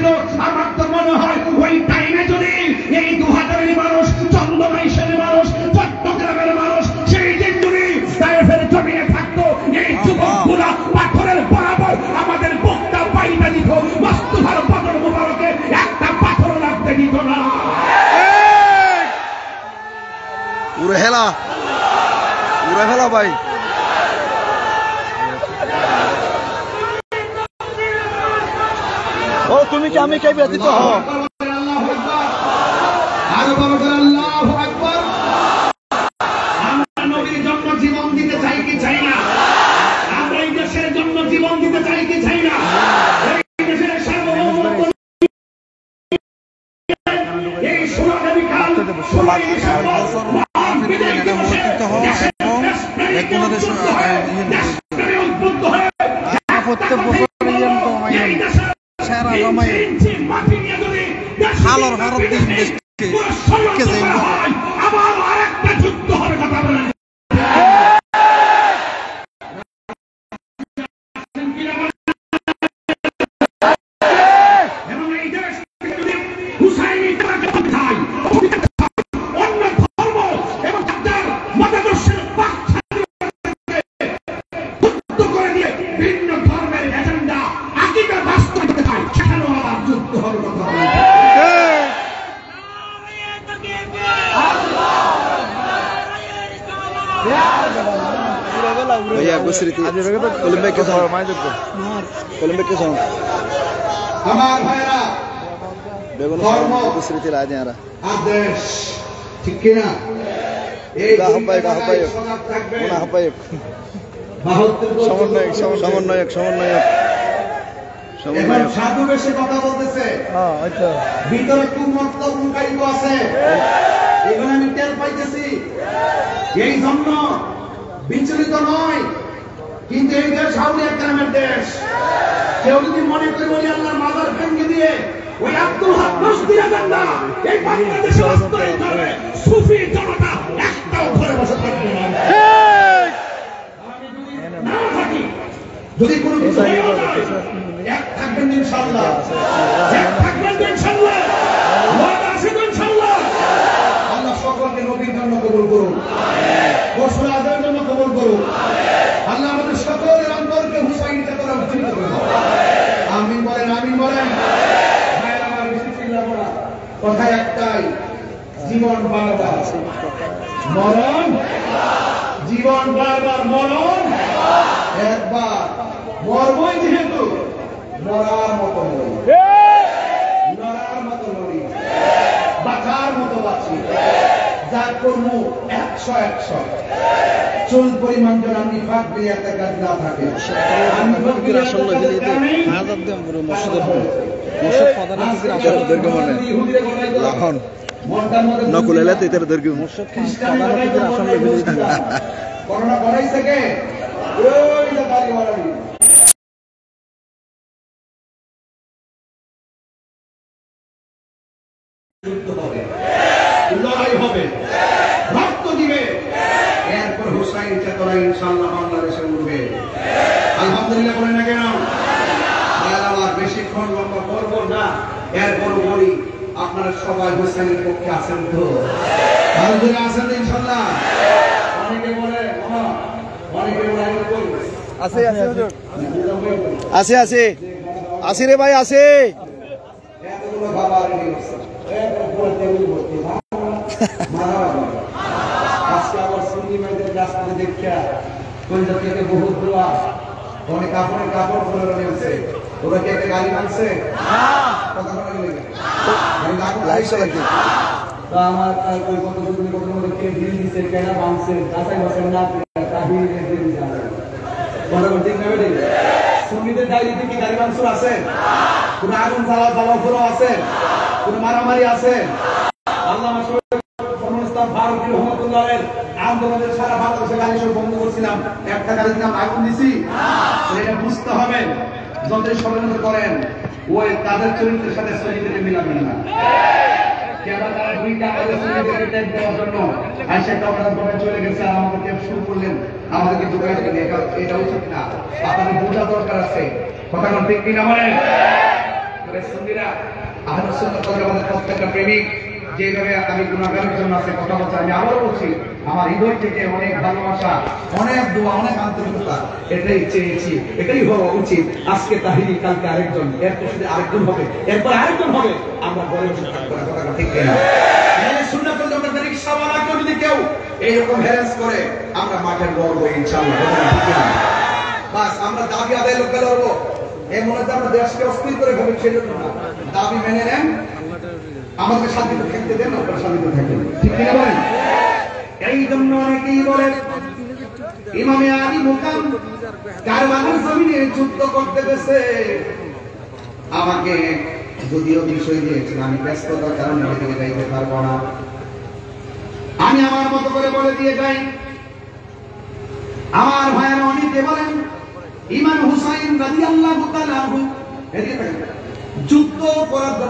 হয়েছিল। আমার তো মনে হয় ওই টাইমে যদি এই 2000-এর মানুষ, চন্দনাইশের মানুষ, চট্টগ্রামের মানুষ সেই দিন যদি তায়েফের জমিনে থাকতো, এই যুবকগুলা পাথরের বরাবর আমাদের বুকটা পাইটা দিত, মোস্তফার বদর মুবারকে একটা পাথর লাগতে দিত না। উড়ে হেলা ভাই। ও তুমি কি আমি কে ব্যতীত হও? আরো বড় করে আল্লাহু আকবার। আমরা নবীর জন্য জীবন দিতে চাই কি চাই না? আমরা এই দেশের জন্য জীবন দিতে চাই কি চাই না? এই দেশের সার্বভৌমত্ব, এই সোনালী কাল, হালর হরত আবার আরেকটা যুদ্ধ হবে। কথা বলেন এবং এই দেশ যদি হুসাইনি অন্য ধর্ম এবং তার মতাদর্শের করে দিয়ে ভিন্ন ধর্মের এজেন্ডা আকিদা বাস্তবায়িত হয়, সেখানেও আবার যুদ্ধ হবে। কথা বলেন আমার ভাইরা, ধর্ম আদেশ ঠিক কিনা? এই সমন্বয়ক এখন সাধু বেশি কথা বলতেছে, ভিতরে খুব মতলব লুকায়িত আছে, এগুলো আমি টের পাইতেছি। এই জন্য বিচলিত নয়, কিন্তু এই দেশ আউলিয়া কেরামের দেশ। কেউ যদি মনে করে বলি আল্লাহর মাজার ভেঙে দিয়ে ওই আব্দুল হক নসরী এজেন্ডা এই বাংলাদেশে বাস্তবায়িত হবে, সুফি জনতা একটাও ঘরে বসে থাকবে না। আমি যদি না থাকি, যদি কোনো কিছু হয়ে যায়, এক থাকবেন ইনশাআল্লাহ, এক থাকবেন ইনশাআল্লাহ, ওয়াদা আছে ইনশাআল্লাহ। আল্লাহ সকলকে নবীর জন্য কবুল করুন, গোসল আযানের জন্য কবুল করুন। আল্লাহ আমাদের সকলের অন্তরকে হুসাইনিতে করা উচিত করুন। আমিন বলেন, আমিন বলেন। ভাইরা আমার, বেশি চিল্লাব না, কথা একটাই, জীবন বারবার মরণ, জীবন বারবার মরণ একবার। মরবই যেহেতু, মরার মতো মরি, মরার মতো মরি, বাঁচার মতো বাঁচি। যা করবো 100 চুল পরিমাণ যেন আমি ফাঁক দিয়ে একটা কাজ না থাকে। করোনা করাইছে কে? ওই যে বাড়ি বাড়ি লড়াই হবে, রক্ত দিবে, এরপর হুসাইন চেতনা ইনশাআল্লাহ বাংলাদেশে উঠবে। আলহামদুলিল্লাহ বলেন না কেন? আবার বেশিক্ষণ লম্বা করবো না, এরপর বলি আপনারা সবাই হুসাইনের পক্ষে আছেন তো? ভারতীয় আছেন তো ইনশাআল্লাহ? অনেকে বলে অনেকে বলে আছে রে ভাই, আছে। এতগুলো বাবা আজকে আবার সুন্নি ভাইদের রাস্তায় দেখা কলকাতা থেকে বহুত দোয়া, অনেক কাপড় পরে রয়েছে। ওরা কি একটা গাড়ি মানছে? কথা বলা গেলে আমার ওই কত কে দিল দিচ্ছে, কেনা মানছে, যাচাই বাছাই না সুন্নিদের ডায়েরিতে কি গাড়ি মাংস আছে? কোন আগুন জ্বালা ফুলো আছে? কোন মারামারি আছে? আল্লামা ইসলাম ফারুকী রহমাতুল্লাহের আন্দোলনের সারা বাংলাদেশে গাড়ি সব বন্ধ করছিলাম, একটা গাড়ির নাম আগুন দিছি। এটা বুঝতে হবে, যতই ষড়যন্ত্র করেন ওই তাদের চরিত্রের সাথে শহীদের মিলাবেন না। তারা দুইটা আমাদের শহীদদেরকে ট্যাগ দেওয়ার জন্য আইসা কাপড় পরে চলে গেছে, আর আমাদেরকে শুরু করলেন, আমাদেরকে ঢুকাই দেবেন। এটা উচিত না, আপনাদের বোঝা দরকার আছে। কথা ঠিক কিনা বলেন? সুন্নিরা আহলে সুন্নাত ওয়াল জামাতের প্রত্যেকটা প্রেমিক যেভাবে আমি গুনাহগারের জন্য আছে কথা বলছি, আমি আবারও বলছি, আমার হৃদয় থেকে অনেক ভালোবাসা, অনেক দোয়া, অনেক আন্তরিকতা, এটাই চেয়েছি, এটাই হওয়া উচিত। আজকে তাহিরি, কালকে আরেকজন, এরপর শুধু আরেকজন হবে, এরপর আরেকজন হবে, আমরা ঘরে বসে থাকবো না, কথাটা ঠিক কিনা? সুন্নাত ওয়াল জামাতের রিকশাওয়ালাকে যদি কেউ এইরকম হ্যারাস করে, আমরা মাঠের লড়বো ইনশাআল্লাহ, কথাটা ঠিক কিনা? বাস আমরা দাবি আদায় লোকে লড়বো, এই মনে হচ্ছে আমরা দেশকে অস্থির করে ফেলবো, সেজন্য না, দাবি মেনে নেন, আমাদের শান্তিতে থাকতে দেন, আপনার শান্তিতে থাকবেন, ঠিক কিনা বলেন? এই জন্য অনেকেই বলেন ইমামে আলী মুকাম কারবালার জমিনে যুদ্ধ করতে গেছে, আমাকে যদিও বিষয় দিয়েছেন, আমি ব্যস্ততার কারণে এদিকে যাইতে পারবো না, আমি আমার মতো করে বলে দিয়ে যাই। আমার ভাইয়েরা অনেকে বলেন ইমাম হুসাইন রাদিয়াল্লাহু তাআলা আনহু যুদ্ধ করার জন্য